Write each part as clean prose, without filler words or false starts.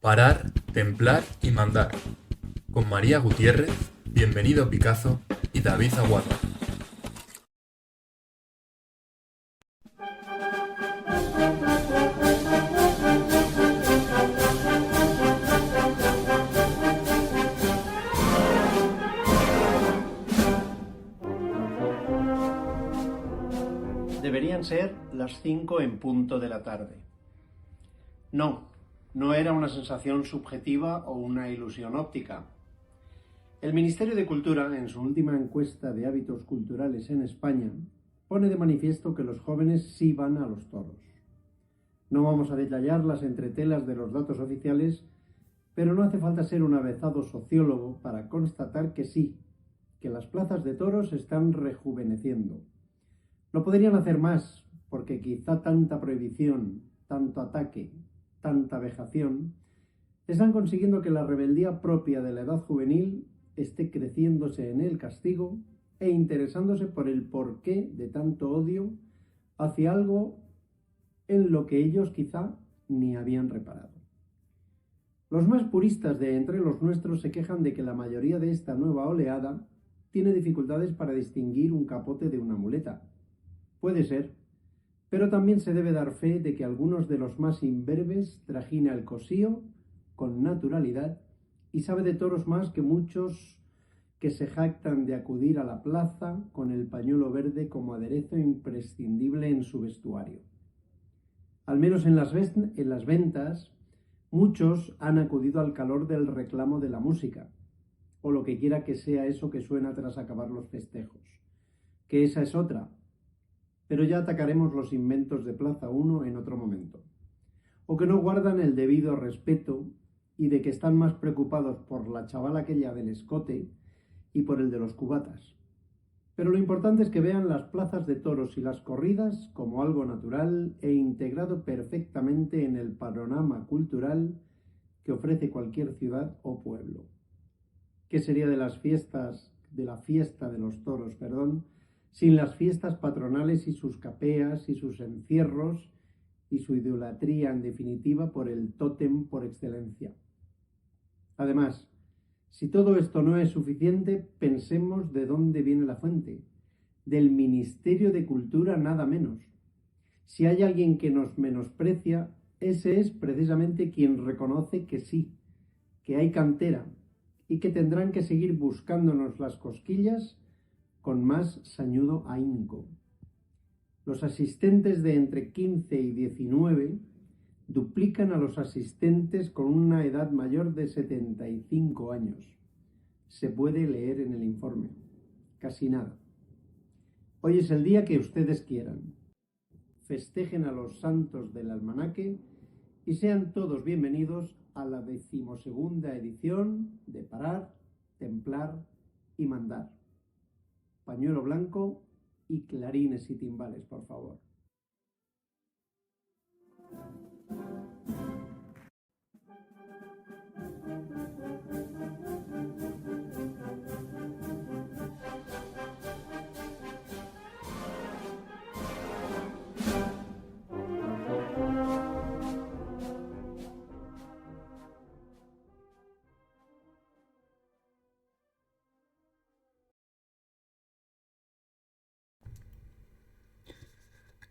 Parar, templar y mandar. Con María Gutiérrez, Bienvenido Picazo y David Aguado. Deberían ser las 5 en punto de la tarde. No era una sensación subjetiva o una ilusión óptica. El Ministerio de Cultura, en su última encuesta de hábitos culturales en España, pone de manifiesto que los jóvenes sí van a los toros. No vamos a detallar las entretelas de los datos oficiales, pero no hace falta ser un avezado sociólogo para constatar que sí, que las plazas de toros están rejuveneciendo. No podrían hacer más, porque quizá tanta prohibición, tanto ataque, tanta vejación, están consiguiendo que la rebeldía propia de la edad juvenil esté creciéndose en el castigo e interesándose por el porqué de tanto odio hacia algo en lo que ellos quizá ni habían reparado. Los más puristas de entre los nuestros se quejan de que la mayoría de esta nueva oleada tiene dificultades para distinguir un capote de una muleta. Puede ser, pero también se debe dar fe de que algunos de los más imberbes trajina el cosío con naturalidad y sabe de toros más que muchos que se jactan de acudir a la plaza con el pañuelo verde como aderezo imprescindible en su vestuario. Al menos en las ventas, muchos han acudido al calor del reclamo de la música, o lo que quiera que sea eso que suena tras acabar los festejos, que esa es otra. Pero ya atacaremos los inventos de Plaza 1 en otro momento. O que no guardan el debido respeto y de que están más preocupados por la chavala aquella del escote y por el de los cubatas. Pero lo importante es que vean las plazas de toros y las corridas como algo natural e integrado perfectamente en el panorama cultural que ofrece cualquier ciudad o pueblo. ¿Qué sería de la fiesta de los toros, sin las fiestas patronales y sus capeas y sus encierros y su idolatría en definitiva por el tótem por excelencia? Además, si todo esto no es suficiente, pensemos de dónde viene la fuente. Del Ministerio de Cultura nada menos. Si hay alguien que nos menosprecia, ese es precisamente quien reconoce que sí, que hay cantera y que tendrán que seguir buscándonos las cosquillas con más sañudo ahínco. Los asistentes de entre 15 y 19 duplican a los asistentes con una edad mayor de 75 años. Se puede leer en el informe. Casi nada. Hoy es el día que ustedes quieran. Festejen a los santos del almanaque y sean todos bienvenidos a la 12ª edición de Parar, Templar y Mandar. Pañuelo blanco y clarines y timbales, por favor.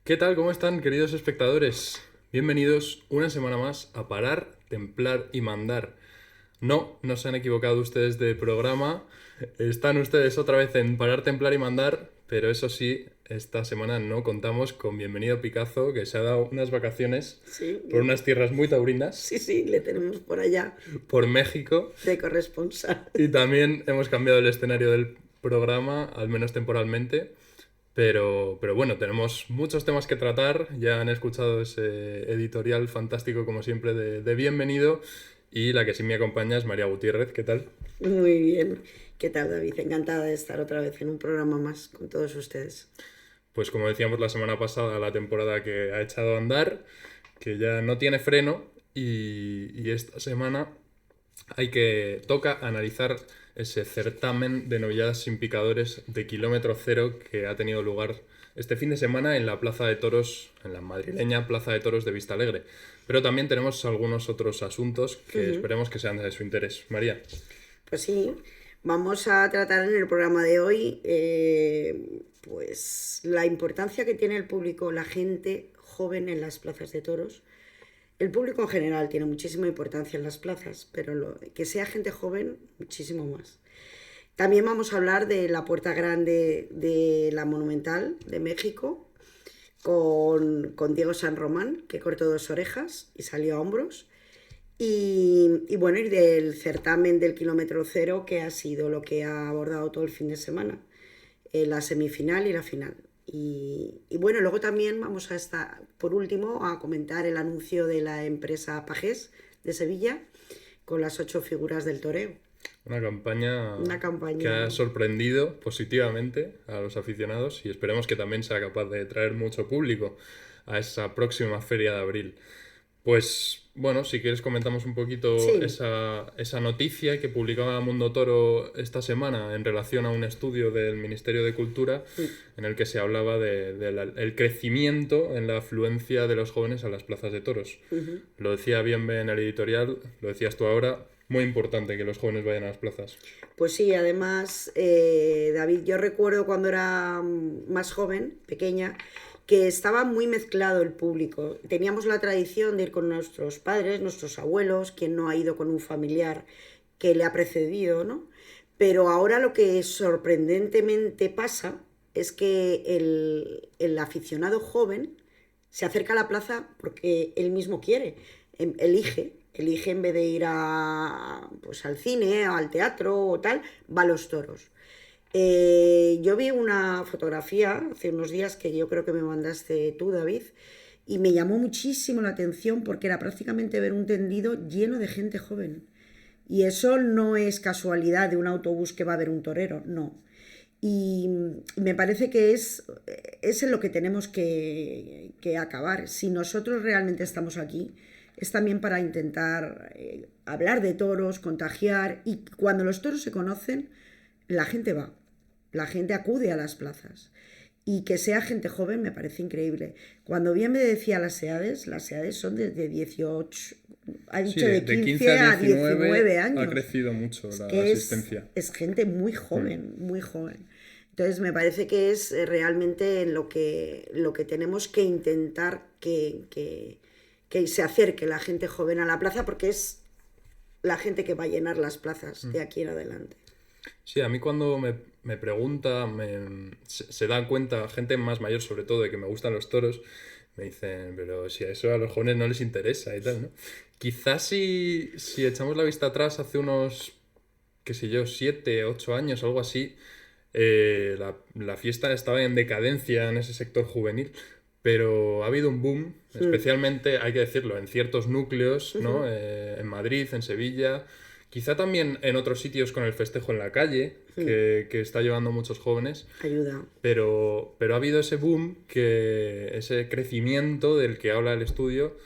¿Qué tal? ¿Cómo están, queridos espectadores? Bienvenidos una semana más a Parar, Templar y Mandar. No se han equivocado ustedes de programa. Están ustedes otra vez en Parar, Templar y Mandar, pero eso sí, esta semana no contamos con Bienvenido Picazo, que se ha dado unas vacaciones por unas tierras muy taurinas. Sí, le tenemos por allá. Por México. De corresponsal. Y también hemos cambiado el escenario del programa, al menos temporalmente. Pero bueno, tenemos muchos temas que tratar. Ya han escuchado ese editorial fantástico, como siempre, de Bienvenido. Y la que sí me acompaña es María Gutiérrez. ¿Qué tal? Muy bien. ¿Qué tal, David? Encantada de estar otra vez en un programa más con todos ustedes. Pues como decíamos la semana pasada, la temporada que ha echado a andar, que ya no tiene freno. Y esta semana toca analizar ese certamen de novilladas sin picadores de kilómetro cero que ha tenido lugar este fin de semana en la Plaza de Toros, en la madrileña Plaza de Toros de Vistalegre. Pero también tenemos algunos otros asuntos que esperemos que sean de su interés. María. Pues sí, vamos a tratar en el programa de hoy pues la importancia que tiene el público, la gente joven en las plazas de toros. El público en general tiene muchísima importancia en las plazas, pero que sea gente joven, muchísimo más. También vamos a hablar de la Puerta Grande de la Monumental de México, con Diego San Román, que cortó 2 orejas y salió a hombros. Y bueno, y del certamen del kilómetro cero, que ha sido lo que ha abordado todo el fin de semana, la semifinal y la final. Y bueno, luego también vamos por último, a comentar el anuncio de la empresa Pagés de Sevilla con las 8 figuras del toreo. Una campaña que ha sorprendido positivamente a los aficionados y esperemos que también sea capaz de traer mucho público a esa próxima feria de abril. Pues bueno, si quieres comentamos un poquito esa noticia que publicaba Mundo Toro esta semana en relación a un estudio del Ministerio de Cultura en el que se hablaba del crecimiento en la afluencia de los jóvenes a las plazas de toros. Lo decía bien en el editorial, lo decías tú ahora, muy importante que los jóvenes vayan a las plazas. Pues sí, además, David, yo recuerdo cuando era más joven, pequeña, que estaba muy mezclado el público. Teníamos la tradición de ir con nuestros padres, nuestros abuelos, quien no ha ido con un familiar que le ha precedido, ¿no? Pero ahora lo que sorprendentemente pasa es que el aficionado joven se acerca a la plaza porque él mismo quiere, elige en vez de ir al cine, al teatro o tal, va a los toros. Yo vi una fotografía hace unos días que yo creo que me mandaste tú, David, y me llamó muchísimo la atención porque era prácticamente ver un tendido lleno de gente joven. Y eso no es casualidad de un autobús que va a ver un torero, no. Y me parece que es en lo que tenemos que acabar. Si nosotros realmente estamos aquí, es también para intentar hablar de toros, contagiar, y cuando los toros se conocen, la gente va. La gente acude a las plazas. Y que sea gente joven me parece increíble. Cuando bien me decía las edades son desde 18, ha dicho sí, de 15 a 19 años. Ha crecido mucho la asistencia. Es gente muy joven, muy joven. Entonces me parece que es realmente lo que tenemos que intentar que se acerque la gente joven a la plaza, porque es la gente que va a llenar las plazas de aquí en adelante. Sí, a mí cuando me pregunta, se dan cuenta, gente más mayor sobre todo, de que me gustan los toros, me dicen, pero si a eso a los jóvenes no les interesa y tal, ¿no? Quizás si echamos la vista atrás hace unos, 7, 8 años, algo así, la fiesta estaba en decadencia en ese sector juvenil, pero ha habido un boom, especialmente, hay que decirlo, en ciertos núcleos, ¿no? En Madrid, en Sevilla, quizá también en otros sitios con el festejo en la calle, que está llevando muchos jóvenes. Ayuda. Pero ha habido ese boom, ese crecimiento del que habla el estudio,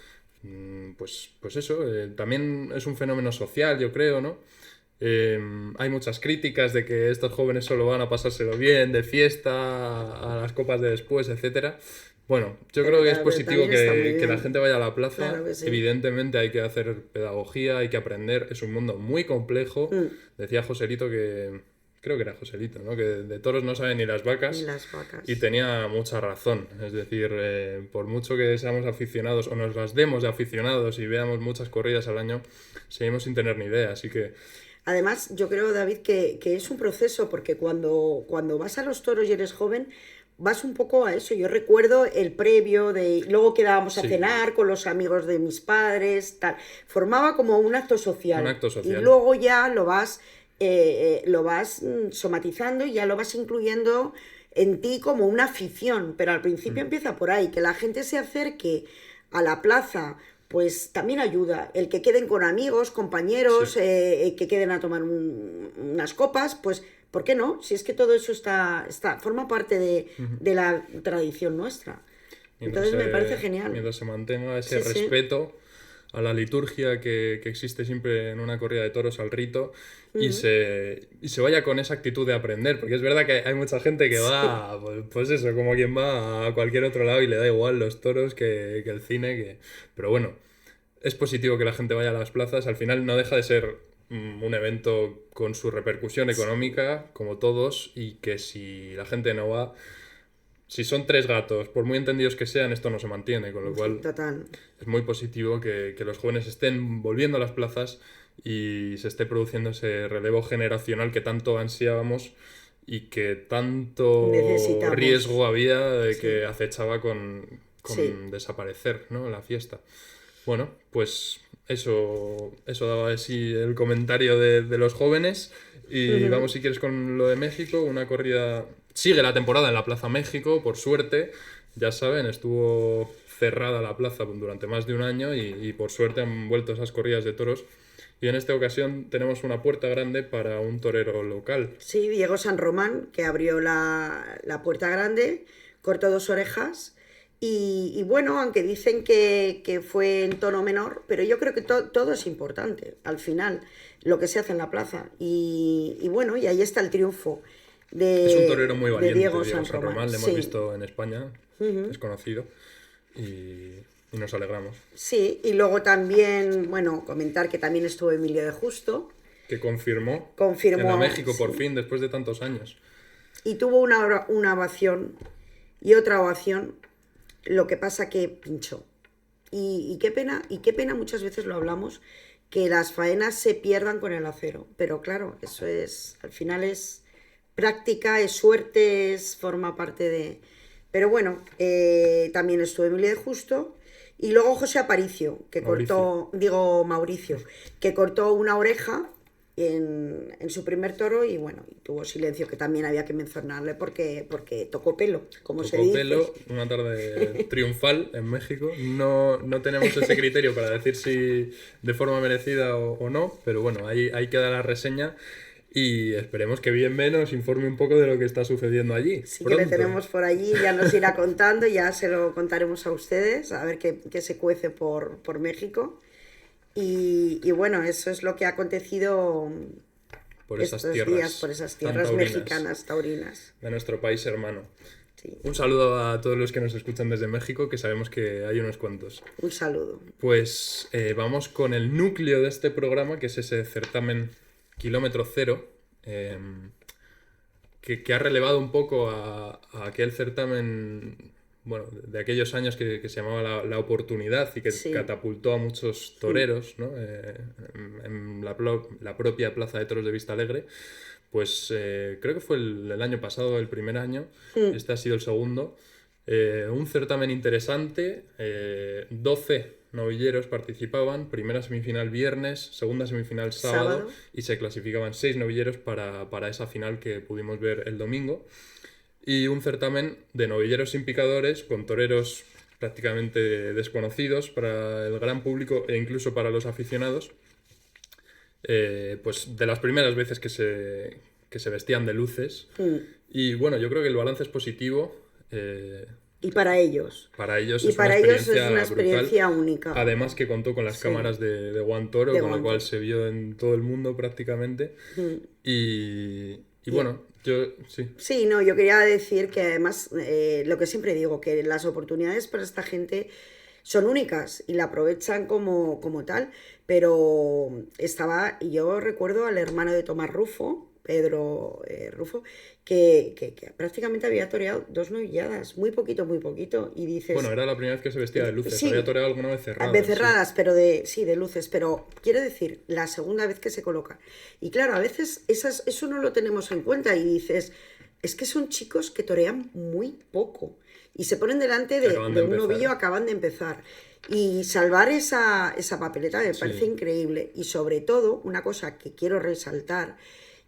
pues eso, también es un fenómeno social, yo creo, ¿no? Hay muchas críticas de que estos jóvenes solo van a pasárselo bien, de fiesta, a las copas de después, etcétera. Bueno, yo creo que es positivo que la gente vaya a la plaza. Claro que sí. Evidentemente hay que hacer pedagogía, hay que aprender. Es un mundo muy complejo. Decía Joselito creo que era Joselito, ¿no? Que de toros no saben ni las vacas. Ni las vacas. Y tenía mucha razón. Es decir, por mucho que seamos aficionados o nos las demos de aficionados y veamos muchas corridas al año, seguimos sin tener ni idea. Así que... Además, yo creo, David, que es un proceso, porque cuando vas a los toros y eres joven, vas un poco a eso. Yo recuerdo el previo, luego quedábamos a cenar con los amigos de mis padres, tal. Formaba como un acto social. Un acto social. Y luego ya lo vas somatizando y ya lo vas incluyendo en ti como una afición. Pero al principio empieza por ahí, que la gente se acerque a la plaza, pues también ayuda. El que queden con amigos, compañeros, que queden a tomar unas copas, pues ¿por qué no? Si es que todo eso forma parte de la tradición nuestra. Entonces me parece genial. Mientras se mantenga ese respeto a la liturgia que existe siempre en una corrida de toros, al rito, y se vaya con esa actitud de aprender, porque es verdad que hay mucha gente que va, pues eso, como quien va a cualquier otro lado y le da igual los toros que el cine, pero bueno, es positivo que la gente vaya a las plazas, al final no deja de ser un evento con su repercusión económica, como todos, y que si la gente no va, si son 3 gatos, por muy entendidos que sean, esto no se mantiene, con lo cual Total. es muy positivo que los jóvenes estén volviendo a las plazas y se esté produciendo ese relevo generacional que tanto ansiábamos y que tanto Necesitamos. riesgo había de Sí. que acechaba con Sí. desaparecer, ¿no? La fiesta. Bueno, pues eso daba así el comentario de los jóvenes. Y vamos, si quieres, con lo de México, una corrida... Sigue la temporada en la Plaza México, por suerte. Ya saben, estuvo cerrada la plaza durante más de un año y por suerte han vuelto esas corridas de toros. Y en esta ocasión tenemos una puerta grande para un torero local. Sí, Diego San Román, que abrió la puerta grande, cortó 2 orejas y bueno, aunque dicen que fue en tono menor, pero yo creo que todo es importante al final, lo que se hace en la plaza. Y bueno, y ahí está el triunfo Es un torero muy de valiente, Diego Diego San San Román. Román, le hemos Sí. visto en España, es conocido y nos alegramos. Sí, y luego también, bueno, comentar que también estuvo Emilio de Justo Que confirmó Confirmó, en la México por sí. fin, después de tantos años. y tuvo una ovación y otra ovación, lo que pasa que pinchó. Y qué pena, muchas veces lo hablamos, que las faenas se pierdan con el acero. Pero claro, eso es, al final es práctica, es suerte, forma parte de... Pero bueno, también estuvo Emilio de Justo. Y luego José Aparicio, Mauricio, que cortó una oreja en su primer toro y bueno, y tuvo silencio, que también había que mencionarle porque tocó pelo, como se Tocó dice. pelo, una tarde triunfal en México. No tenemos ese criterio para decir si de forma merecida o no, pero bueno, ahí queda la reseña y esperemos que Bienve nos informe un poco de lo que está sucediendo allí. Sí que le tenemos por allí, ya nos irá contando, ya se lo contaremos a ustedes, a ver qué se cuece por México. Y bueno, eso es lo que ha acontecido por esas estos tierras días, por esas tan tierras taurinas mexicanas, taurinas. de nuestro país hermano. Sí. Un saludo a todos los que nos escuchan desde México, que sabemos que hay unos cuantos. Un saludo. Pues vamos con el núcleo de este programa, que es ese certamen Kilómetro Cero, que ha relevado un poco a aquel certamen, bueno, de aquellos años que se llamaba la Oportunidad y que Sí. catapultó a muchos toreros, ¿no? En la propia Plaza de Toros de Vistalegre. Pues creo que fue el año pasado, el primer año, este ha sido el segundo. Un certamen interesante, 12 novilleros participaban, primera semifinal viernes, segunda semifinal sábado. Y se clasificaban 6 novilleros para esa final que pudimos ver el domingo. Y un certamen de novilleros sin picadores, con toreros prácticamente desconocidos para el gran público e incluso para los aficionados. Pues de las primeras veces que se vestían de luces. Y bueno, yo creo que el balance es positivo. Y para ellos. Para ellos Y es para una ellos es experiencia una experiencia brutal. única. Además que contó con las Sí. cámaras de Guantoro, De con lo Guantoro. cual se vio en todo el mundo prácticamente. Y bueno, yo sí. Sí, no, yo quería decir que además, lo que siempre digo, que las oportunidades para esta gente son únicas y la aprovechan como tal, pero yo recuerdo al hermano de Tomás Rufo, Pedro Rufo, que prácticamente había toreado 2 novilladas, muy poquito, y dices... Bueno, era la primera vez que se vestía de luces. Sí. Había toreado alguna vez cerradas. Becerradas, Sí. pero de luces, pero quiero decir, la segunda vez que se coloca. Y claro, a veces eso no lo tenemos en cuenta y dices, es que son chicos que torean muy poco y se ponen delante de un novillo, acaban de empezar. Y salvar esa papeleta me parece increíble. Y sobre todo, una cosa que quiero resaltar,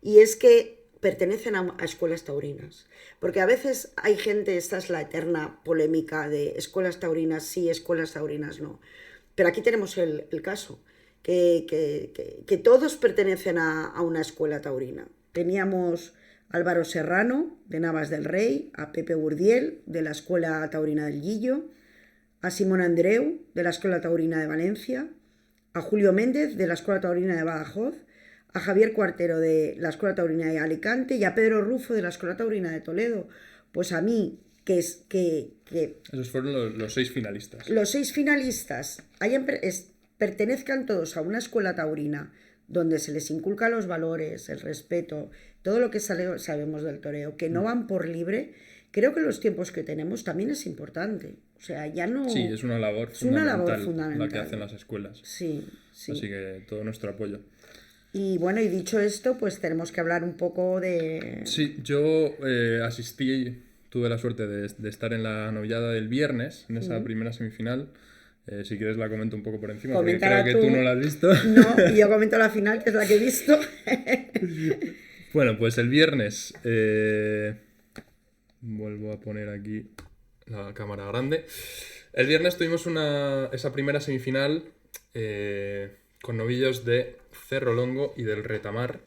y es que pertenecen a escuelas taurinas. Porque a veces hay gente, esta es la eterna polémica de escuelas taurinas sí, escuelas taurinas no. Pero aquí tenemos el caso, que todos pertenecen a una escuela taurina. Teníamos a Álvaro Serrano, de Navas del Rey, a Pepe Burdiel, de la Escuela Taurina del Guillo, a Simón Andreu, de la Escuela Taurina de Valencia, a Julio Méndez de la Escuela Taurina de Badajoz, a Javier Cuartero de la Escuela Taurina de Alicante y a Pedro Rufo de la Escuela Taurina de Toledo. Pues a mí, Esos fueron los 6 finalistas. los 6 finalistas pertenezcan todos a una escuela taurina donde se les inculca los valores, el respeto, todo lo que sabemos del toreo, que no van por libre, creo que en los tiempos que tenemos también es importante. O sea, ya no... Sí, es una labor fundamental la que hacen las escuelas. Sí. Así que todo nuestro apoyo. Y bueno, y dicho esto, pues tenemos que hablar un poco de... Sí, yo tuve la suerte de estar en la novillada del viernes, en esa primera semifinal. Si quieres la comento un poco por encima, Coméntala porque creo que tú no la has visto. No, y yo comento la final, que es la que he visto. Bueno, pues el viernes... vuelvo a poner aquí la cámara grande. El viernes tuvimos esa primera semifinal con novillos de Cerro Longo y del Retamar.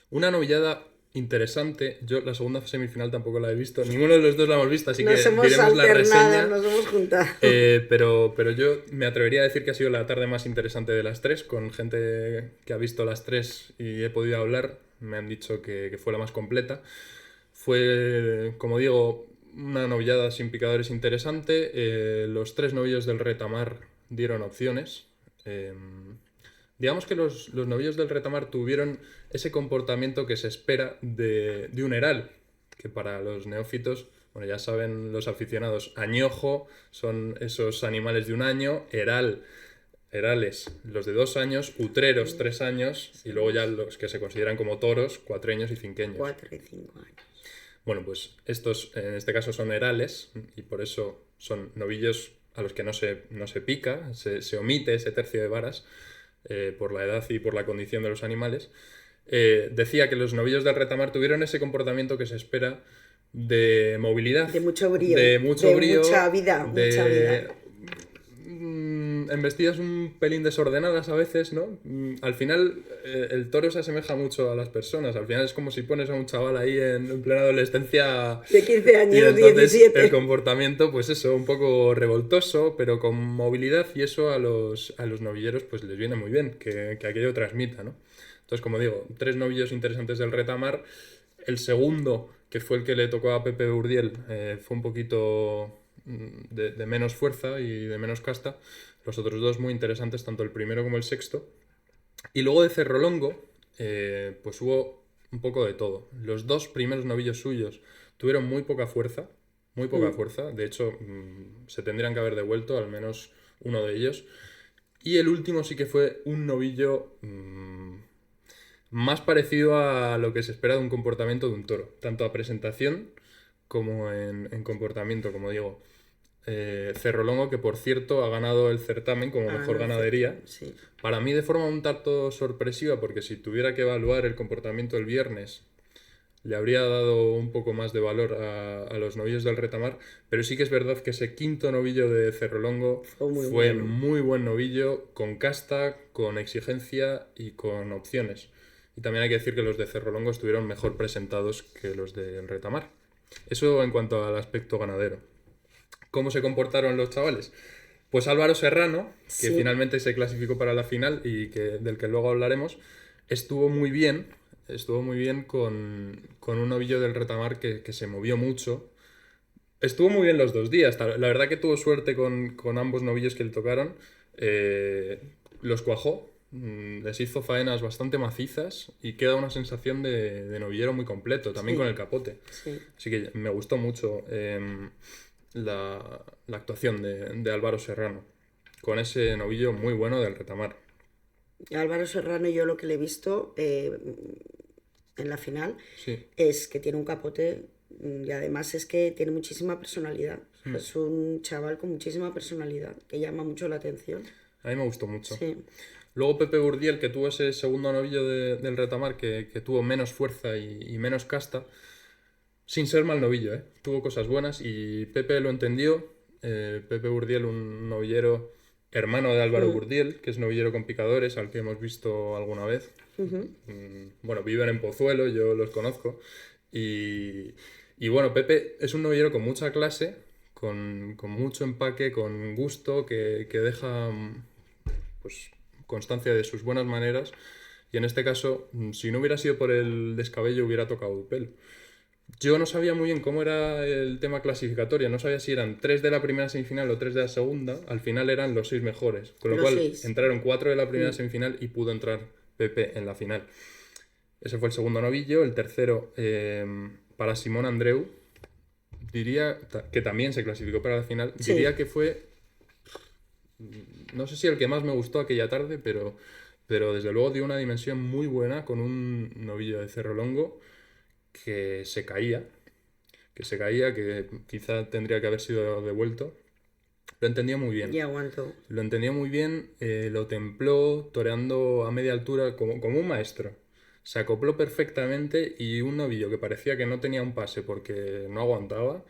Una novillada interesante. Yo la segunda semifinal tampoco la he visto. Ninguno de los dos la hemos visto, así que diremos la reseña. Nos hemos juntado. Pero yo me atrevería a decir que ha sido la tarde más interesante de las 3, con gente que ha visto las 3 y he podido hablar. Me han dicho que fue la más completa. Fue, como digo, una novillada sin picadores interesante. Los 3 novillos del Retamar dieron opciones. Digamos que los novillos del Retamar tuvieron ese comportamiento que se espera de un heral, que para los neófitos, bueno, ya saben los aficionados, añojo son esos animales de 1 año, herales los de 2 años, utreros 3 años y luego ya los que se consideran como toros, 4 años y 5 años. 4 y 5 años. Bueno, pues estos en este caso son herales y por eso son novillos a los que no se pica, se omite ese tercio de varas por la edad y por la condición de los animales. Decía que los novillos del Retamar tuvieron ese comportamiento que se espera de movilidad, de mucho brío, mucha vida, mucha vida. Embestidas un pelín desordenadas a veces, ¿no? Al final el toro se asemeja mucho a las personas. Al final es como si pones a un chaval ahí en plena adolescencia de 15 años, y entonces 17. El comportamiento, pues eso, un poco revoltoso, pero con movilidad, y eso a los novilleros pues les viene muy bien, que aquello transmita, ¿no? Entonces, como digo, 3 novillos interesantes del Retamar. El segundo, que fue el que le tocó a Pepe Urdiel, fue un poquito de menos fuerza y de menos casta. Los otros 2 muy interesantes, tanto el primero como el sexto. Y luego de Cerro Longo, pues hubo un poco de todo. Los 2 primeros novillos suyos tuvieron muy poca fuerza. De hecho, se tendrían que haber devuelto, al menos uno de ellos. Y el último sí que fue un novillo más parecido a lo que se espera de un comportamiento de un toro, tanto a presentación como en comportamiento, como digo. Cerro Longo, que por cierto ha ganado el certamen como mejor ganadería. Sí. Para mí de forma un tanto sorpresiva, porque si tuviera que evaluar el comportamiento el viernes, le habría dado un poco más de valor a los novillos del Retamar, pero sí que es verdad que ese quinto novillo de Cerro Longo fue muy buen novillo, con casta, con exigencia y con opciones. Y también hay que decir que los de Cerro Longo estuvieron mejor presentados que los del Retamar. Eso en cuanto al aspecto ganadero. ¿Cómo se comportaron los chavales? Pues Álvaro Serrano, que finalmente se clasificó para la final y del que luego hablaremos, estuvo muy bien con un novillo del Retamar que se movió mucho. Estuvo muy bien los 2 días. La verdad que tuvo suerte con ambos novillos que le tocaron. Los cuajó, les hizo faenas bastante macizas y queda una sensación de novillero muy completo, también con el capote. Sí. Así que me gustó mucho la actuación de Álvaro Serrano, con ese novillo muy bueno del Retamar. Álvaro Serrano, yo lo que le he visto en la final es que tiene un capote y además es que tiene muchísima personalidad. Es un chaval con muchísima personalidad que llama mucho la atención. A mí me gustó mucho. Sí. Luego Pepe Urdiel, que tuvo ese segundo novillo del Retamar, que tuvo menos fuerza y menos casta, sin ser mal novillo, ¿eh? Tuvo cosas buenas y Pepe lo entendió. Pepe Urdiel, un novillero hermano de Álvaro Urdiel, que es novillero con picadores, al que hemos visto alguna vez. Bueno, viven en Pozuelo, yo los conozco. Y bueno, Pepe es un novillero con mucha clase, con mucho empaque, con gusto, que deja pues constancia de sus buenas maneras. Y en este caso, si no hubiera sido por el descabello, hubiera tocado Dupel. Yo no sabía muy bien cómo era el tema clasificatorio, no sabía si eran 3 de la primera semifinal o 3 de la segunda, al final eran los 6 mejores, con lo Los cual 6. entraron 4 de la primera semifinal y pudo entrar Pepe en la final. Ese fue el segundo novillo, el tercero para Simón Andreu, diría que también se clasificó para la final, Sí. diría que fue, no sé si el que más me gustó aquella tarde, pero desde luego dio una dimensión muy buena con un novillo de Cerro Longo que se caía, que quizá tendría que haber sido devuelto. Lo entendió muy bien. Ya aguanto. Lo entendió muy bien, lo templó, toreando a media altura como un maestro. Se acopló perfectamente y un novillo que parecía que no tenía un pase porque no aguantaba,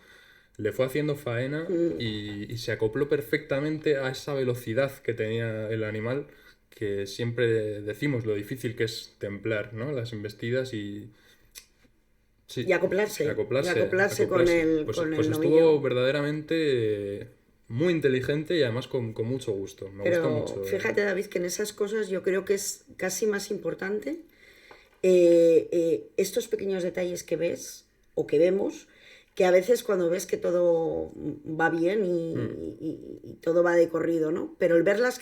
le fue haciendo faena y se acopló perfectamente a esa velocidad que tenía el animal, que siempre decimos lo difícil que es templar, ¿no? Las embestidas y... Sí, Y acoplarse. acoplarse. con el, Pues, con pues el estuvo novillo. verdaderamente muy inteligente y además con mucho gusto. Me gustó Pero mucho. fíjate, David, que en esas cosas yo creo que es casi más importante estos pequeños detalles que ves o que vemos, que a veces cuando ves que todo va bien y todo va de corrido, ¿no? Pero el ver las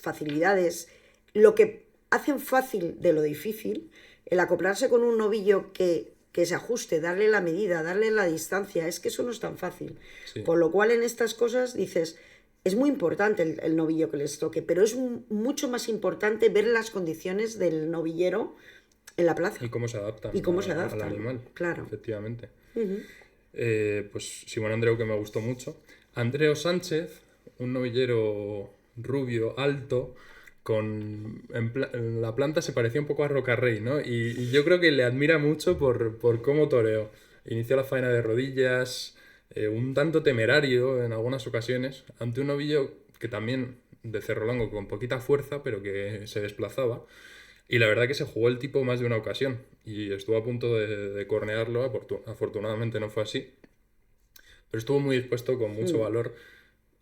facilidades, lo que hacen fácil de lo difícil, el acoplarse con un novillo que se ajuste, darle la medida, darle la distancia, es que eso no es tan fácil. Sí. Con lo cual en estas cosas dices, es muy importante el novillo que les toque, pero es mucho más importante ver las condiciones del novillero en la plaza. Y cómo se adaptan, Y cómo se al adaptan, animal. claro. Efectivamente. Pues Simón Andreu, que me gustó mucho. Andreu Sánchez, un novillero rubio, alto, en la planta se parecía un poco a Rocarrey, ¿no? Y yo creo que le admira mucho por cómo toreó. Inició la faena de rodillas, un tanto temerario en algunas ocasiones, ante un novillo que también de Cerro Longo con poquita fuerza, pero que se desplazaba. Y la verdad que se jugó el tipo más de una ocasión y estuvo a punto de cornearlo, afortunadamente no fue así, pero estuvo muy dispuesto con mucho valor.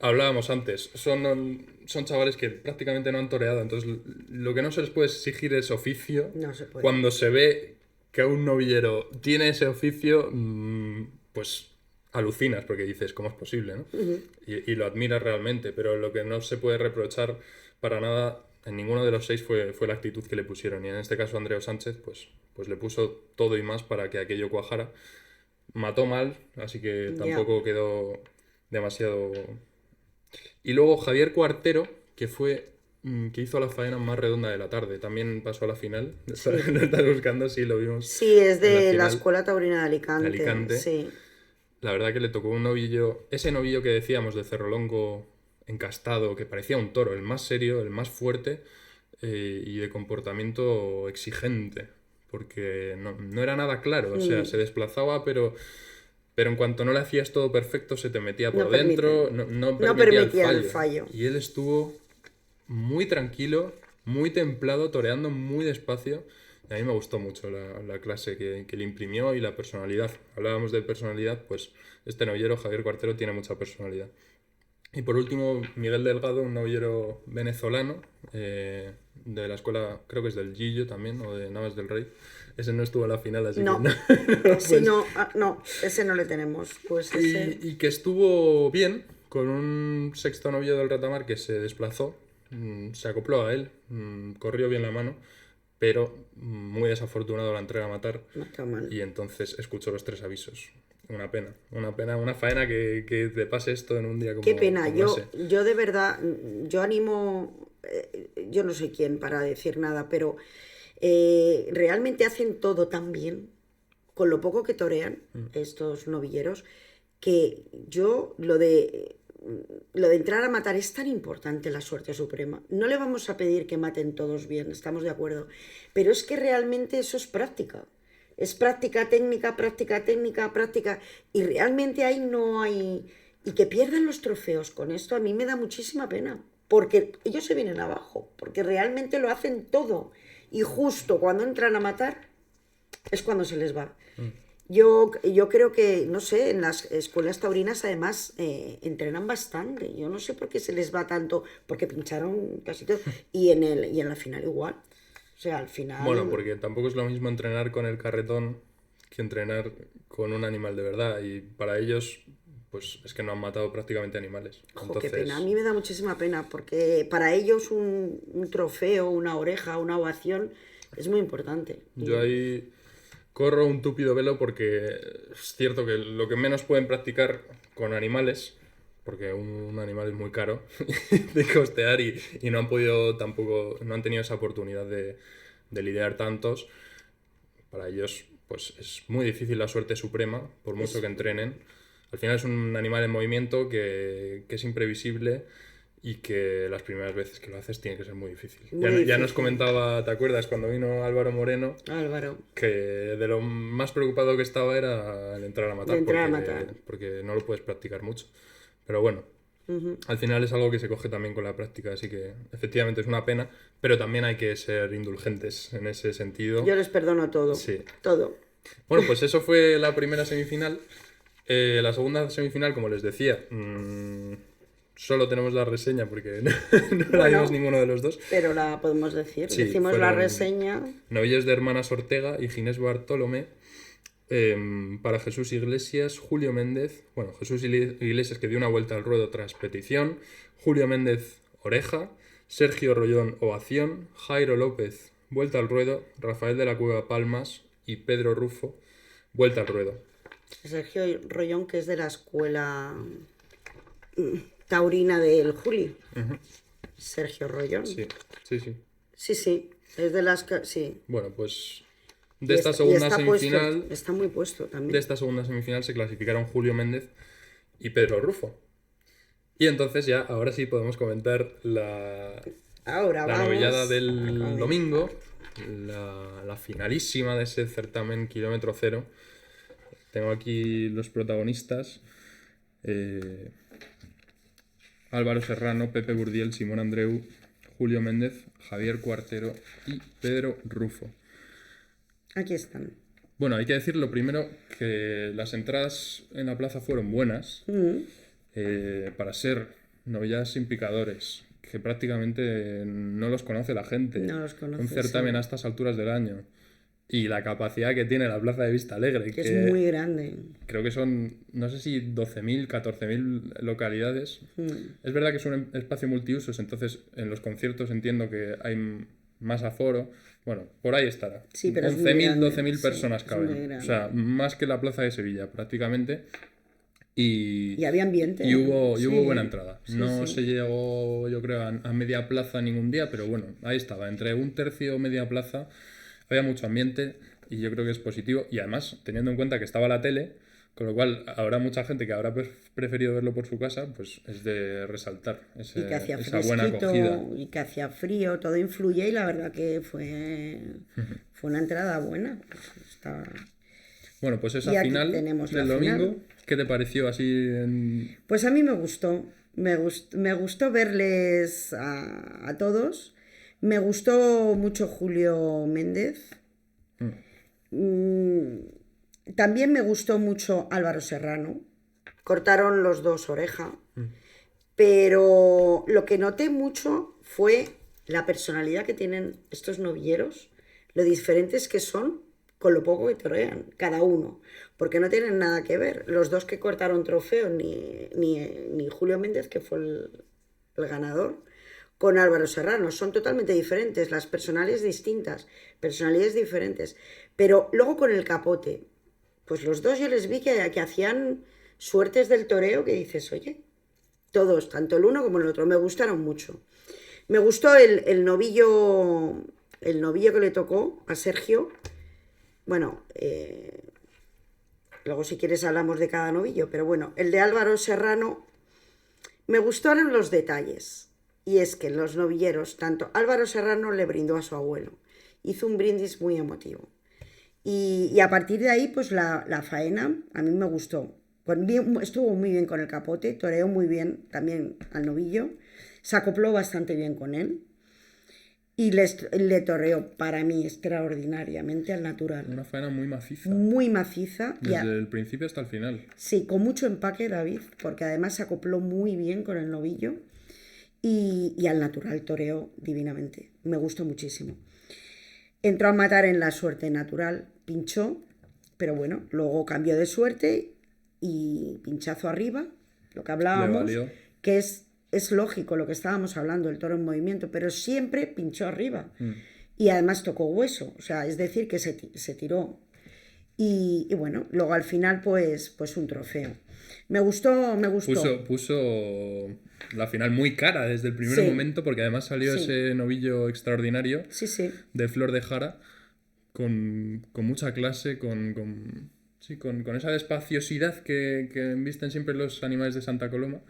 Hablábamos antes, son chavales que prácticamente no han toreado, entonces lo que no se les puede exigir es oficio. No se puede. Cuando se ve que un novillero tiene ese oficio, pues alucinas porque dices, ¿cómo es posible? ¿No? Y lo admiras realmente, pero lo que no se puede reprochar para nada en ninguno de los 6 fue la actitud que le pusieron. Y en este caso Andreu Sánchez pues le puso todo y más para que aquello cuajara. Mató mal, así que tampoco quedó demasiado... Y luego Javier Cuartero, que hizo la faena más redonda de la tarde. También pasó a la final. Lo estás buscando, sí, lo vimos. Sí, es en de la final. Escuela Taurina de Alicante. Alicante. Sí. La verdad que le tocó un novillo, ese novillo que decíamos de Cerro Longo encastado, que parecía un toro, el más serio, el más fuerte y de comportamiento exigente, porque no era nada claro, o sea, se desplazaba, pero en cuanto no le hacías todo perfecto, se te metía por dentro, no permitía el fallo. Y él estuvo muy tranquilo, muy templado, toreando muy despacio. A mí me gustó mucho la clase que le imprimió y la personalidad. Hablábamos de personalidad, pues este novillero, Javier Cuartero, tiene mucha personalidad. Y por último, Miguel Delgado, un novillero venezolano, de la escuela, creo que es del Gillo también, o de Navas del Rey. Ese no estuvo en la final, así No. que no. Sí, Pues- no, ese no le tenemos. Pues ese... y que estuvo bien, con un sexto novillo del Ratamar que se desplazó, se acopló a él, corrió bien la mano, pero muy desafortunado la entrega a matar. No está mal. Y entonces escuchó los 3 avisos. Una pena, una faena que te pase esto en un día como Qué pena, como yo, ese. yo de verdad, yo animo, yo no soy quien para decir nada, pero realmente hacen todo tan bien, con lo poco que torean estos novilleros, que yo lo de entrar a matar es tan importante, la suerte suprema. No le vamos a pedir que maten todos bien, estamos de acuerdo, pero es que realmente eso es práctica. Es práctica, técnica, y realmente ahí no hay... Y que pierdan los trofeos con esto a mí me da muchísima pena, porque ellos se vienen abajo, porque realmente lo hacen todo, y justo cuando entran a matar es cuando se les va. Yo creo que, no sé, en las escuelas taurinas además entrenan bastante. Yo no sé por qué se les va tanto, porque pincharon casi todo. Y en la final igual. O sea, al Bueno, final, porque tampoco es lo mismo entrenar con el carretón que entrenar con un animal de verdad. Y para ellos, pues es que no han matado prácticamente animales. jo, qué pena. A Entonces, mí me da muchísima pena, porque para ellos un trofeo, una oreja, una ovación es muy importante. yo ahí corro un túpido velo porque es cierto que lo que menos pueden practicar con animales, porque un animal es muy caro de costear y no han podido tampoco, no han tenido esa oportunidad de lidiar tantos. Para ellos, pues es muy difícil la suerte suprema, por mucho que entrenen. Al final es un animal en movimiento que es imprevisible y que las primeras veces que lo haces tiene que ser muy difícil. Muy Ya nos difícil. comentaba, ¿te acuerdas? Cuando vino Álvaro Moreno, Álvaro, que de lo más preocupado que estaba era el entrar a de matar, entrar a matar. porque no lo puedes practicar mucho. Pero bueno, al final es algo que se coge también con la práctica, así que efectivamente es una pena, pero también hay que ser indulgentes en ese sentido. Yo les perdono todo, Sí. todo. Bueno, pues eso fue la primera semifinal. La segunda semifinal, como les decía, solo tenemos la reseña porque no la vimos Bueno, ninguno de los dos. pero la podemos decir. Sí, Decimos la fueron reseña. novillos de Hermanas Ortega y Ginés Bartolomé. Para Jesús Iglesias, Julio Méndez, bueno, Jesús Iglesias que dio una vuelta al ruedo tras petición, Julio Méndez Oreja, Sergio Rollón Ovación, Jairo López vuelta al ruedo, Rafael de la Cueva Palmas y Pedro Rufo vuelta al ruedo. Sergio Rollón, que es de la escuela taurina del Juli. Sergio Rollón. Sí, sí, sí. Sí, sí. Es de las sí. Bueno, pues Y de esta y segunda está semifinal, puesto, está muy puesto también. de esta segunda semifinal se clasificaron Julio Méndez y Pedro Rufo. Y entonces ya, ahora sí podemos comentar Ahora la vamos novillada a del comentar. domingo, la finalísima de ese certamen kilómetro cero. Tengo aquí los protagonistas. Álvaro Serrano, Pepe Burdiel, Simón Andreu, Julio Méndez, Javier Cuartero y Pedro Rufo. Aquí están. Bueno, hay que decir lo primero que las entradas en la plaza fueron buenas para ser novilladas sin picadores, que prácticamente no los conoce la gente. No los conoce, Un certamen sí. a estas alturas del año. Y la capacidad que tiene la plaza de Vista Alegre, Que que es muy grande. creo que son, no sé si 12.000, 14.000 localidades. Es verdad que es un espacio multiusos, entonces en los conciertos entiendo que hay más aforo. Bueno, por ahí estará. Sí, pero es muy 11.000, grande, 12.000 sí, personas es muy caben. grande. O sea, más que la plaza de Sevilla, prácticamente. Y Y había ambiente. hubo Sí, buena entrada. sí, No sí. se llegó, yo creo, a media plaza ningún día, pero bueno, ahí estaba. Entre un tercio o media plaza había mucho ambiente y yo creo que es positivo. Y además, teniendo en cuenta que estaba la tele, con lo cual habrá mucha gente que habrá preferido verlo por su casa, pues es de resaltar Y que hacía esa buena acogida. fresquito, y que hacía frío, todo influye y la verdad que fue una entrada buena. Está... Bueno, pues Y esa aquí final tenemos del la final. domingo, ¿qué te pareció así en... Pues a mí me gustó. Me gustó verles a todos. Me gustó mucho Julio Méndez. También me gustó mucho Álvaro Serrano. Cortaron los dos oreja. Pero lo que noté mucho fue la personalidad que tienen estos novilleros, lo diferentes que son con lo poco que torean, cada uno. Porque no tienen nada que ver. Los dos que cortaron trofeo, ni Julio Méndez, que fue el ganador, con Álvaro Serrano. Son totalmente diferentes, las personalidades distintas, personalidades diferentes. Pero luego con el capote, pues los dos yo les vi que hacían suertes del toreo que dices, oye, todos, tanto el uno como el otro, me gustaron mucho. Me gustó el novillo que le tocó a Sergio. Bueno, luego si quieres hablamos de cada novillo, pero bueno, el de Álvaro Serrano, me gustaron los detalles. Y es que los novilleros, tanto Álvaro Serrano le brindó a su abuelo, hizo un brindis muy emotivo. Y a partir de ahí, pues la faena a mí me gustó. Estuvo muy bien con el capote, toreó muy bien también al novillo, se acopló bastante bien con él. y le toreó para mí extraordinariamente al natural. Una faena muy maciza. Muy maciza. Desde el principio hasta el final. Sí, con mucho empaque, David, porque además se acopló muy bien con el novillo y al natural toreó divinamente. Me gustó muchísimo. Entró a matar en la suerte natural, pinchó, pero bueno, luego cambió de suerte y pinchazo arriba, lo que hablábamos, que es lógico lo que estábamos hablando, el toro en movimiento, pero siempre pinchó arriba. Y además tocó hueso, o sea, es decir, que se tiró. Y bueno, luego al final pues un trofeo. Me gustó. Puso la final muy cara desde el primer momento, porque además salió ese novillo extraordinario de Flor de Jara, con mucha clase, con esa despaciosidad que embisten siempre los animales de Santa Coloma.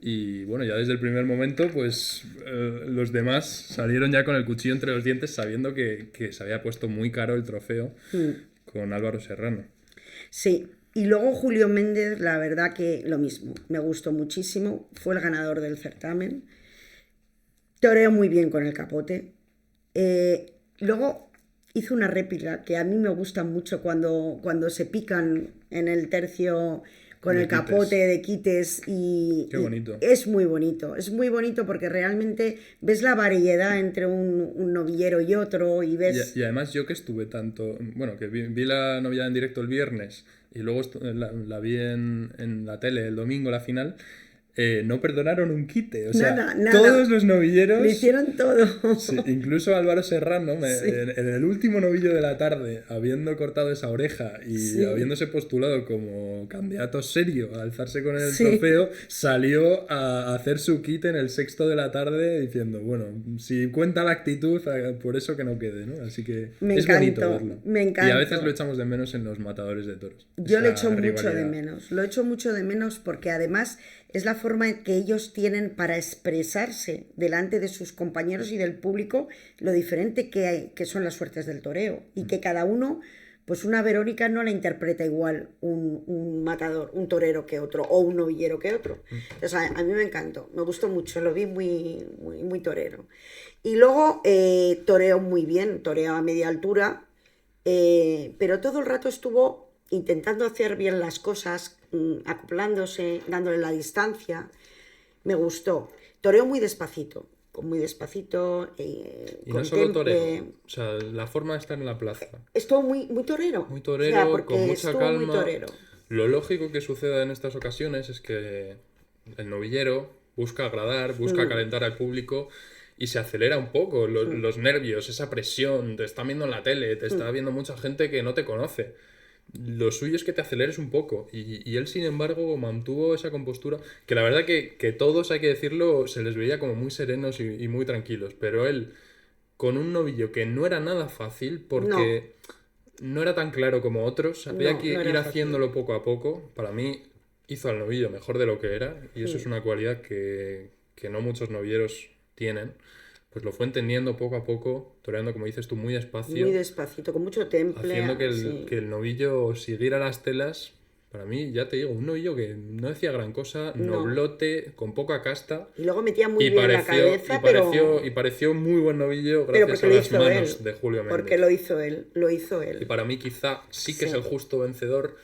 Y bueno, ya desde el primer momento, pues los demás salieron ya con el cuchillo entre los dientes, sabiendo que se había puesto muy caro el trofeo con Álvaro Serrano. Sí, y luego Julio Méndez, la verdad que lo mismo, me gustó muchísimo, fue el ganador del certamen, toreó muy bien con el capote. Luego hizo una réplica que a mí me gusta mucho cuando se pican en el tercio con el capote de quites Qué bonito. Es muy bonito porque realmente ves la variedad entre un novillero y otro y ves... Y además yo que estuve que vi la novillada en directo el viernes y luego la vi en la tele el domingo, la final... no perdonaron un quite, o sea, nada. Todos los novilleros... Lo hicieron todo. Sí, incluso Álvaro Serrano, en el último novillo de la tarde, habiendo cortado esa oreja y habiéndose postulado como candidato serio a alzarse con el trofeo, salió a hacer su quite en el 6º de la tarde diciendo, bueno, si cuenta la actitud, por eso que no quede, ¿no? Así que bonito verlo. Me encanta. Y a veces lo echamos de menos en los matadores de toros. Yo lo echo mucho de menos porque además es la forma que ellos tienen para expresarse delante de sus compañeros y del público lo diferente que son las suertes del toreo y que cada uno, pues una Verónica no la interpreta igual un matador, un torero que otro o un novillero que otro. O sea, a mí me encantó, me gustó mucho, lo vi muy torero. Y luego toreó muy bien, toreó a media altura, pero todo el rato estuvo intentando hacer bien las cosas, acoplándose, dándole la distancia. Me gustó. Toreó muy despacito. Y no solo torero, o sea, la forma de estar en la plaza. Estuvo muy torero. Muy torero, o sea, con mucha calma. Muy torero. Lo lógico que suceda en estas ocasiones es que el novillero busca agradar, busca calentar al público y se acelera un poco los nervios, esa presión. Te está viendo en la tele, te está viendo mucha gente que no te conoce. Lo suyo es que te aceleres un poco y él sin embargo mantuvo esa compostura que la verdad que todos, hay que decirlo, se les veía como muy serenos y muy tranquilos, pero él con un novillo que no era nada fácil porque no era tan claro como otros, había que ir haciéndolo poco a poco. Para mí hizo al novillo mejor de lo que era y eso es una cualidad que no muchos novilleros tienen. Pues lo fue entendiendo poco a poco, toreando, como dices tú, muy despacio. Muy despacito, con mucho temple. Haciendo que el novillo siguiera las telas. Para mí, ya te digo, un novillo que no decía gran cosa, noblote, con poca casta. Y luego metía muy bien la cabeza, y pareció muy buen novillo gracias a las manos de Julio Méndez. Porque lo hizo él. Y para mí quizá sí que es el justo vencedor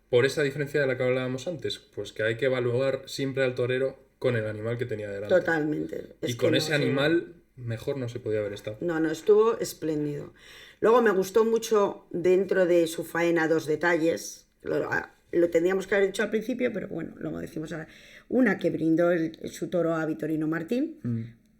por esa diferencia de la que hablábamos antes. Pues que hay que evaluar siempre al torero con el animal que tenía delante. Totalmente. Y con ese animal mejor no se podía haber estado. No, estuvo espléndido. Luego me gustó mucho dentro de su faena dos detalles. Lo tendríamos que haber dicho al principio, pero bueno, lo decimos ahora. Una, que brindó su toro a Vitorino Martín,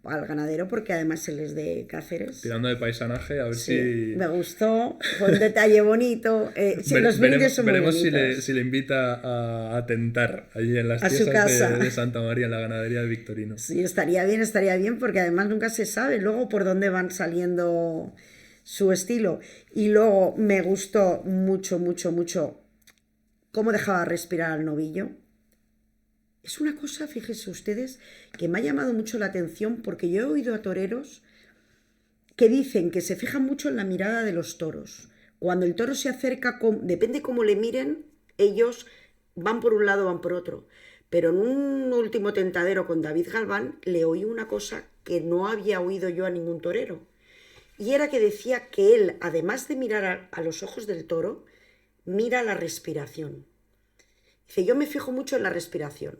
al ganadero, porque además él es de Cáceres. Tirando de paisanaje, a ver si... Me gustó, fue un detalle bonito. Los brindes son muy bonitos. Veremos si le invita a tentar allí en las tiesas de Santa María, en la ganadería de Victorino. Sí, estaría bien, porque además nunca se sabe luego por dónde van saliendo su estilo. Y luego me gustó mucho cómo dejaba respirar al novillo. Es una cosa, fíjense ustedes, que me ha llamado mucho la atención porque yo he oído a toreros que dicen que se fijan mucho en la mirada de los toros. Cuando el toro se acerca, depende cómo le miren, ellos van por un lado, van por otro. Pero en un último tentadero con David Galván le oí una cosa que no había oído yo a ningún torero. Y era que decía que él, además de mirar a los ojos del toro, mira la respiración. Dice, yo me fijo mucho en la respiración.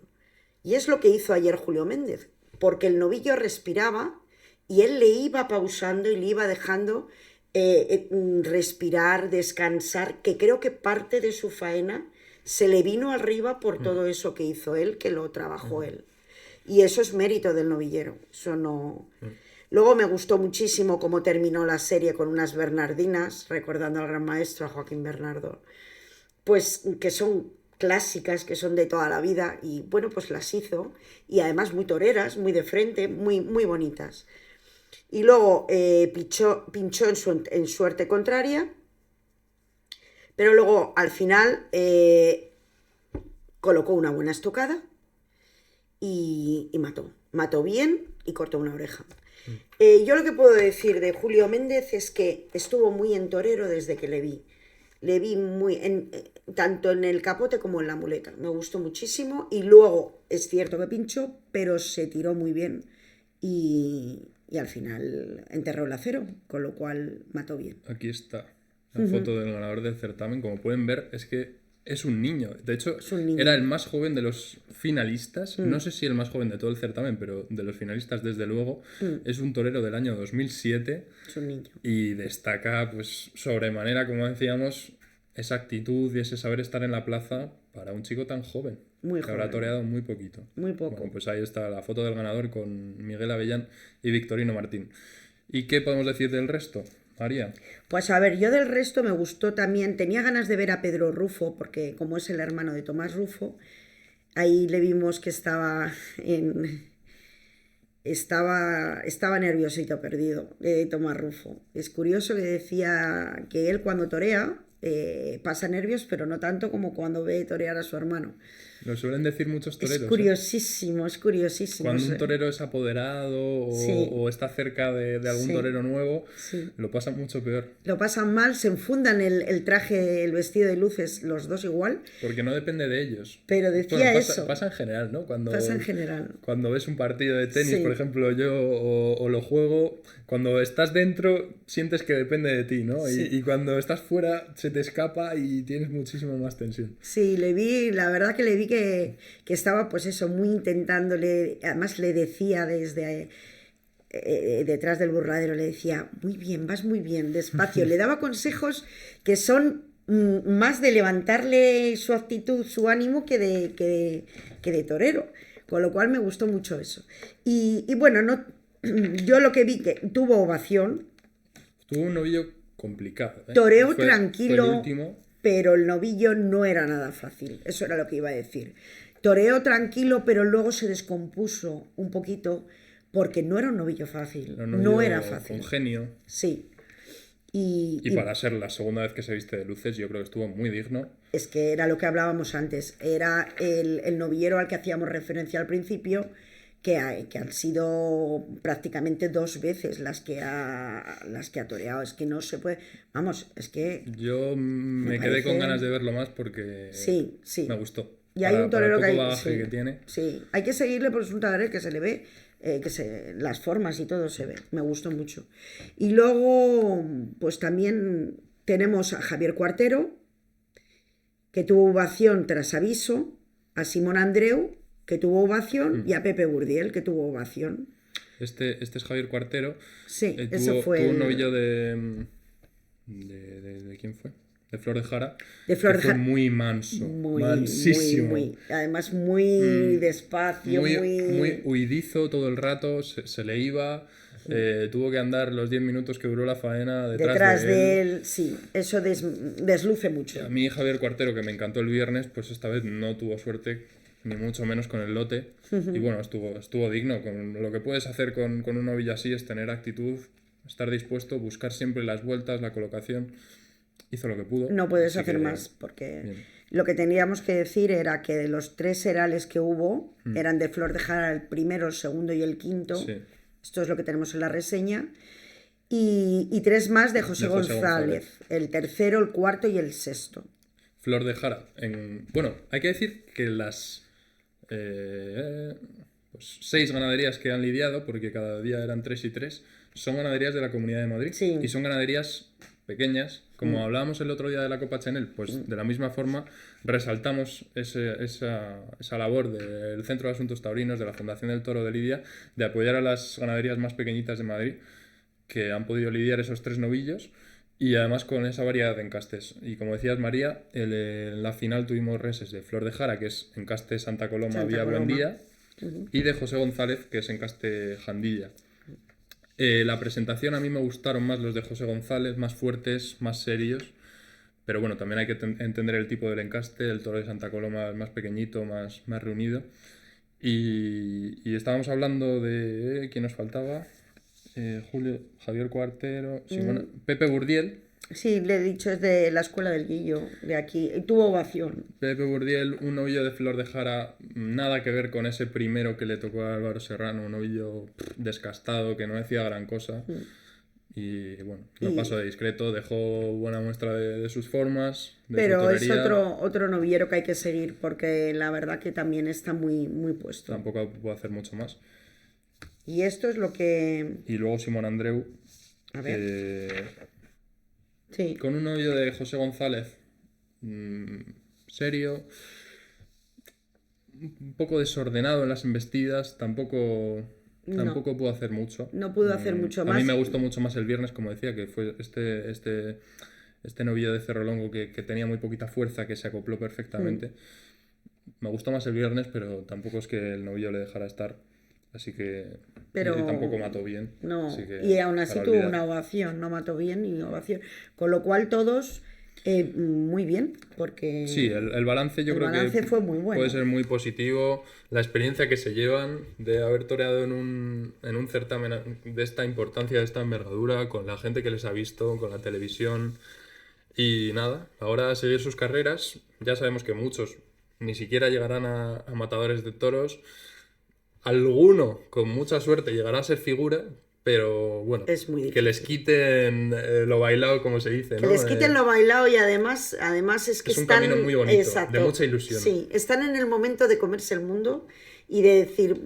Y es lo que hizo ayer Julio Méndez, porque el novillo respiraba y él le iba pausando y le iba dejando respirar, descansar, que creo que parte de su faena se le vino arriba por todo eso que hizo él, que lo trabajó él. Y eso es mérito del novillero, eso no... Luego me gustó muchísimo cómo terminó la serie con unas bernardinas, recordando al gran maestro, a Joaquín Bernardo, pues que son clásicas, que son de toda la vida, y bueno, pues las hizo, y además muy toreras, muy de frente, muy, muy bonitas. Y luego pinchó en suerte contraria, pero luego al final colocó una buena estocada y mató bien y cortó una oreja. Yo lo que puedo decir de Julio Méndez es que estuvo muy en torero desde que le vi. Le vi tanto en el capote como en la muleta. Me gustó muchísimo. Y luego, es cierto que pinchó, pero se tiró muy bien. Y al final enterró el acero, con lo cual mató bien. Aquí está la foto del ganador del certamen. Como pueden ver, es que es un niño. De hecho, era el más joven de los finalistas. No sé si el más joven de todo el certamen, pero de los finalistas, desde luego. Es un torero del año 2007. Es un niño. Y destaca, pues, sobremanera, como decíamos, esa actitud y ese saber estar en la plaza para un chico tan joven. Muy que joven. habrá toreado muy poquito. Muy poco. Bueno, pues ahí está la foto del ganador con Miguel Avellán y Victorino Martín. ¿Y qué podemos decir del resto, María? Pues a ver, yo del resto me gustó también, tenía ganas de ver a Pedro Rufo, porque como es el hermano de Tomás Rufo, ahí le vimos que estaba nerviosito, perdido, Tomás Rufo. Es curioso que decía que él cuando torea pasa nervios, pero no tanto como cuando ve torear a su hermano. Lo suelen decir muchos toreros. Es curiosísimo, es curiosísimo. Cuando un torero es apoderado o está cerca de algún torero nuevo, lo pasa mucho peor. Lo pasan mal, se enfundan el traje, el vestido de luces, los dos igual. Porque no depende de ellos. Pero decía eso. Pasa en general, ¿no? Pasa en general. Cuando ves un partido de tenis, por ejemplo, yo o lo juego, cuando estás dentro sientes que depende de ti, ¿no? Y cuando estás fuera se te escapa y tienes muchísima más tensión. Sí, la verdad que le vi que estaba pues eso, muy intentándole, además le decía desde detrás del burladero, le decía, muy bien, vas muy bien, despacio, le daba consejos que son más de levantarle su actitud, su ánimo que de torero, con lo cual me gustó mucho eso. Y bueno, yo lo que vi que tuvo ovación. Tuvo un novillo complicado. Toreó tranquilo. Fue el último. Pero el novillo no era nada fácil, eso era lo que iba a decir. Toreó tranquilo, pero luego se descompuso un poquito porque no era un novillo fácil, no era fácil. Con genio. Sí. Y para ser la segunda vez que se viste de luces, yo creo que estuvo muy digno. Es que era lo que hablábamos antes, era el novillero al que hacíamos referencia al principio, que han sido prácticamente 2 veces las que ha toreado. Es que no se puede... Vamos, es que... Yo me quedé con ganas de verlo más porque sí. Me gustó. Y hay un torero que tiene. Sí, hay que seguirle porque es un torero que se le ve, las formas y todo se ve. Me gustó mucho. Y luego, pues también tenemos a Javier Cuartero, que tuvo ovación tras aviso, a Simón Andreu, que tuvo ovación, y a Pepe Burdiel, que tuvo ovación. Este es Javier Cuartero. Sí, eso fue... Tuvo un novillo de ¿quién fue? De Flor de Jara. De Flor de Jara. Fue muy manso. Mansísimo. Además, muy despacio. Muy huidizo todo el rato. Se le iba. Tuvo que andar los 10 minutos que duró la faena detrás de él. Sí, eso desluce mucho. A mí Javier Cuartero, que me encantó el viernes, pues esta vez no tuvo suerte, ni mucho menos con el lote. Y bueno, estuvo digno. Lo que puedes hacer con un novillo así es tener actitud, estar dispuesto, buscar siempre las vueltas, la colocación. Hizo lo que pudo. No puedes hacer más, porque bien. Lo que teníamos que decir era que de los 3 herales que hubo, eran de Flor de Jara el primero, el segundo y el quinto. Sí. Esto es lo que tenemos en la reseña. Y 3 más de José González. El tercero, el cuarto y el sexto. Flor de Jara. Bueno, hay que decir que pues 6 ganaderías que han lidiado, porque cada día eran 3 y 3, son ganaderías de la Comunidad de Madrid. Sí. Y son ganaderías pequeñas. Como hablábamos el otro día de la Copa Chanel, pues de la misma forma resaltamos esa labor del Centro de Asuntos Taurinos, de la Fundación del Toro de Lidia, de apoyar a las ganaderías más pequeñitas de Madrid, que han podido lidiar esos 3 novillos, y además con esa variedad de encastes. Y como decías, María, en la final tuvimos reses de Flor de Jara, que es encaste Santa Coloma vía Buendía, y de José González, que es encaste Jandilla. La presentación a mí me gustaron más los de José González, más fuertes, más serios, pero bueno, también hay que entender el tipo del encaste. El toro de Santa Coloma es más pequeñito, más reunido. Y estábamos hablando de... ¿quién nos faltaba? Julio, Javier Cuartero, Pepe Burdiel. Sí, le he dicho, es de la Escuela del Guillo, de aquí. Tuvo ovación. Pepe Burdiel, un novillo de Flor de Jara, nada que ver con ese primero que le tocó a Álvaro Serrano, un novillo descastado, que no decía gran cosa. Y bueno, no pasó de discreto, dejó buena muestra de sus formas. Pero es otro novillero que hay que seguir, porque la verdad que también está muy, muy puesto. Tampoco puedo hacer mucho más. Y esto es lo que... Y luego Simón Andreu. A ver. Sí. Con un novillo de José González, serio, un poco desordenado en las embestidas, tampoco pudo hacer mucho. No pudo hacer mucho más. A mí me gustó mucho más el viernes, como decía, que fue este novillo de Cerro Longo que tenía muy poquita fuerza, que se acopló perfectamente. Me gustó más el viernes, pero tampoco es que el novillo le dejara estar. Así que pero tampoco mató bien. No, y aún así tuvo una ovación, no mató bien ni ovación. Con lo cual todos muy bien, porque... Sí, el balance yo creo que fue muy bueno. Puede ser muy positivo. La experiencia que se llevan de haber toreado en un certamen de esta importancia, de esta envergadura, con la gente que les ha visto, con la televisión. Y nada, ahora a seguir sus carreras. Ya sabemos que muchos ni siquiera llegarán a matadores de toros. Alguno, con mucha suerte, llegará a ser figura, pero bueno, es muy difícil. Que les quiten lo bailado, como se dice, que ¿no? Les quiten lo bailado y además es que es están... un camino muy bonito, exacto, de mucha ilusión. Sí, están en el momento de comerse el mundo y de decir,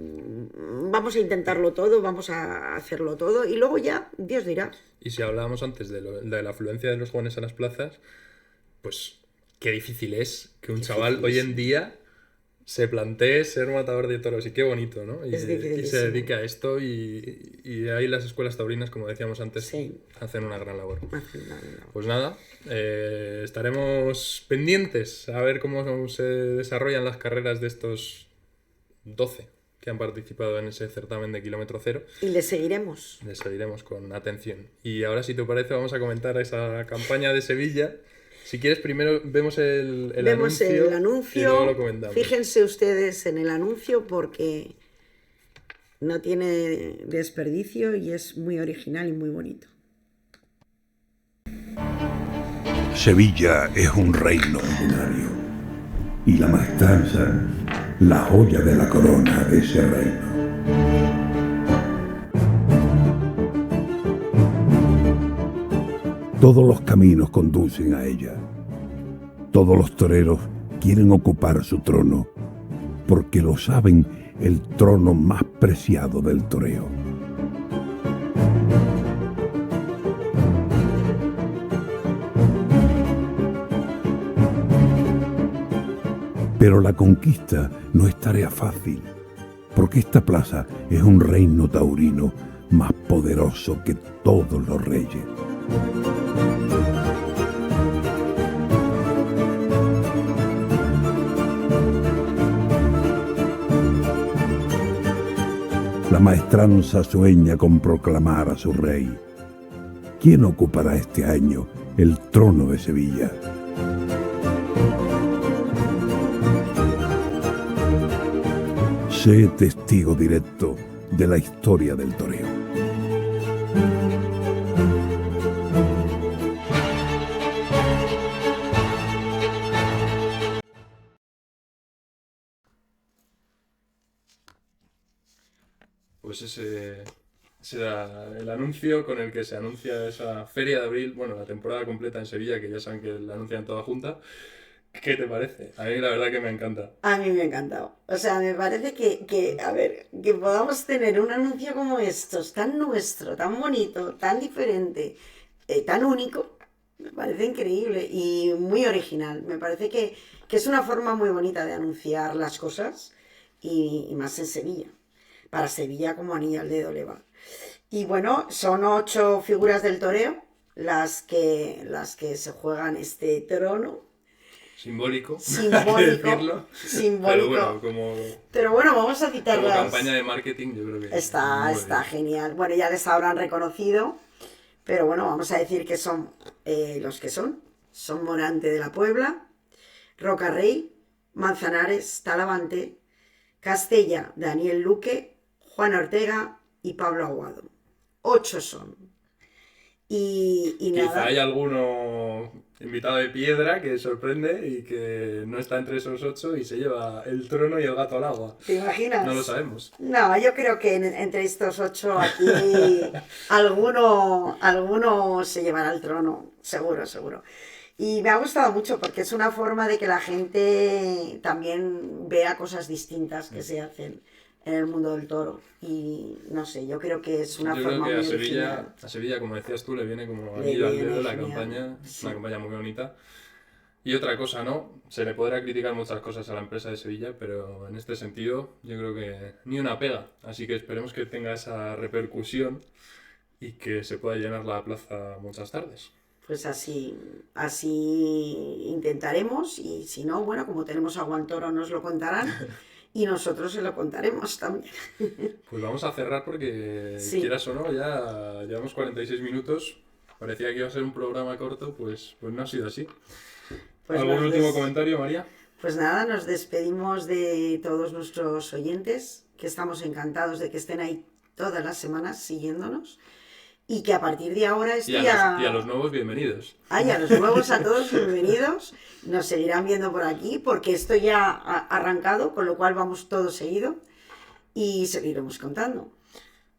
vamos a intentarlo todo, vamos a hacerlo todo, y luego ya, Dios dirá. Y si hablábamos antes de la afluencia de los jóvenes a las plazas, pues qué difícil es que un chaval hoy en día se plantee ser matador de toros, y qué bonito, ¿no? Y se dedica a esto, y ahí las escuelas taurinas, como decíamos antes, hacen una gran labor. Pues nada, estaremos pendientes a ver cómo se desarrollan las carreras de estos 12 que han participado en ese certamen de kilómetro cero. Y les seguiremos. Les seguiremos con atención. Y ahora, si te parece, vamos a comentar esa campaña de Sevilla. Si quieres, primero vemos el anuncio y luego lo comentamos. Fíjense ustedes en el anuncio porque no tiene desperdicio y es muy original y muy bonito. Sevilla es un reino milenario y la maestranza, la joya de la corona de ese reino. Todos los caminos conducen a ella. Todos los toreros quieren ocupar su trono, porque lo saben, el trono más preciado del toreo. Pero la conquista no es tarea fácil, porque esta plaza es un reino taurino más poderoso que todos los reyes. La maestranza sueña con proclamar a su rey. ¿Quién ocupará este año el trono de Sevilla? Sé testigo directo de la historia del toreo. Pues ese era el anuncio con el que se anuncia esa Feria de Abril, bueno, la temporada completa en Sevilla, que ya saben que la anuncian toda junta. ¿Qué te parece? A mí la verdad que me encanta. A mí me ha encantado. O sea, me parece a ver, que podamos tener un anuncio como estos, tan nuestro, tan bonito, tan diferente, tan único, me parece increíble y muy original. Me parece que es una forma muy bonita de anunciar las cosas y más en Sevilla. Para Sevilla como anillo al dedo le va. Y bueno, son 8 figuras del toreo las que se juegan este trono. Simbólico, hay que Simbólico, decirlo. simbólico. Pero bueno, vamos a como citarlas. campaña de marketing yo creo que Está muy bien. genial. Bueno, ya les habrán reconocido, pero bueno, vamos a decir que son los que son. Son Morante de la Puebla, Rocarrey, Manzanares, Talavante, Castella, Daniel Luque, Juan Ortega y Pablo Aguado. 8 son. Y Quizá nada. hay alguno invitado de piedra que sorprende y que no está entre esos 8 y se lleva el trono y el gato al agua. ¿Te imaginas? No lo sabemos. No, yo creo que entre estos 8 aquí alguno se llevará el trono, seguro, seguro. Y me ha gustado mucho porque es una forma de que la gente también vea cosas distintas que se hacen en el mundo del toro. Y no sé, yo creo que es una Yo creo forma que muy original. a Sevilla, como decías tú, le viene como Le anillo al viene dedo la genial, campaña. Es sí. una campaña muy bonita. Y otra cosa, ¿no? Se le podrá criticar muchas cosas a la empresa de Sevilla, pero en este sentido yo creo que ni una pega. Así que esperemos que tenga esa repercusión y que se pueda llenar la plaza muchas tardes. Pues así intentaremos y si no, bueno, como tenemos a Juan Toro nos lo contarán y nosotros se lo contaremos también. Pues vamos a cerrar porque, Sí. quieras o no, ya llevamos 46 minutos. Parecía que iba a ser un programa corto, pues no ha sido así. Pues ¿Algún nos último des- comentario, María? Pues nada, nos despedimos de todos nuestros oyentes, que estamos encantados de que estén ahí todas las semanas siguiéndonos y que a partir de ahora esto Y ya... a los nuevos, bienvenidos. Ay, a los nuevos, a todos, bienvenidos. Nos seguirán viendo por aquí porque esto ya ha arrancado, con lo cual vamos todo seguido y seguiremos contando.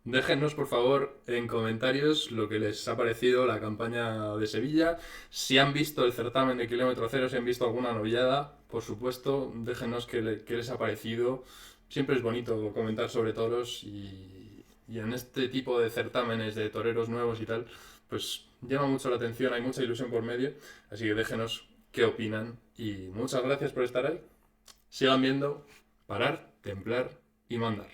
Déjennos, por favor, en comentarios lo que les ha parecido la campaña de Sevilla. Si han visto el certamen de kilómetro cero, si han visto alguna novillada, por supuesto, déjenos qué les ha parecido. Siempre es bonito comentar sobre toros y en este tipo de certámenes de toreros nuevos y tal, pues llama mucho la atención, hay mucha ilusión por medio. Así que déjenos qué opinan y muchas gracias por estar ahí. Sigan viendo Parar, Templar y Mandar.